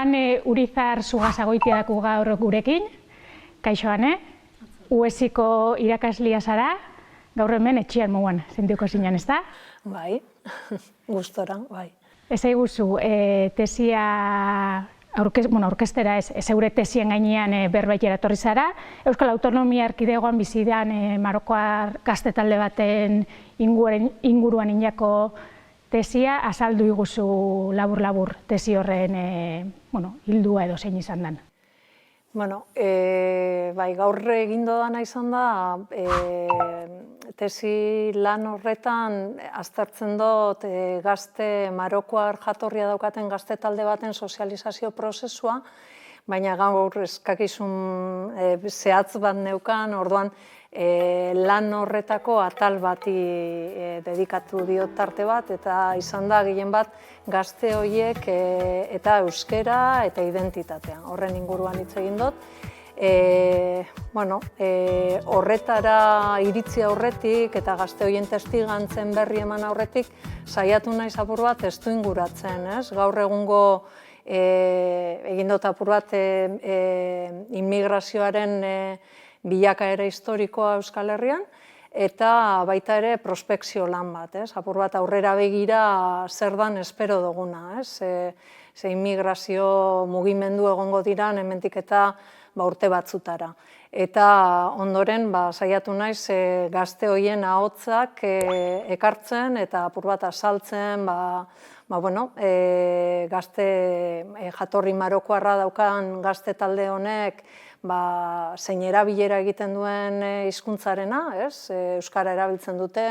Ane Urizar Zugazagoitiadaku gaur gurekin. Kaixo, Ane. UESiko irakaslia zara, gaur hemen etxean moguan, zentuko zinan, ez da? Bai, gustora, bai. Ez eguzu, tesia aurkeztera ez eure tesien gainean berbaitera etorri zara. Euskal Autonomia Erkidegoan bizidan marokoar gazte talde baten inguruan inako tesia, azaldu iguzu labur-labur tesi horren hildua edo zein izan den. Bai, gaur egin dodana izan da, tesi lan horretan aztertzen dut gazte marokoar jatorria daukaten gazte talde baten sozializazio prozesua, baina gaur eskakizun zehatz bat neukan, orduan lan horretako atal bati dedikatu diot tarte bat, eta izan da gehien bat gazte horiek eta euskera eta identitatea. Horren inguruan hitz egin dut. Horretara iritzi aurretik eta gazte horien testigantzen berri eman aurretik saiatu naiz apur bat testu inguratzen, ez? Gaur egungo egin dut apur bat immigrazioaren bilakaera historikoa Euskal Herrian, eta baita ere prospekzio lan bat, ez? Apur bat aurrera begira zer dan espero duguna, ez? Ze immigrazio mugimendu egongo diran hemendik eta urte batzutara. Eta ondoren saiatu naiz gazte horien ahotsak ekartzen eta apur bat azaltzen gazte jatorri marokoarra daukan gazte talde honek zein erabilera egiten duen hizkuntzarena, euskara erabiltzen dute,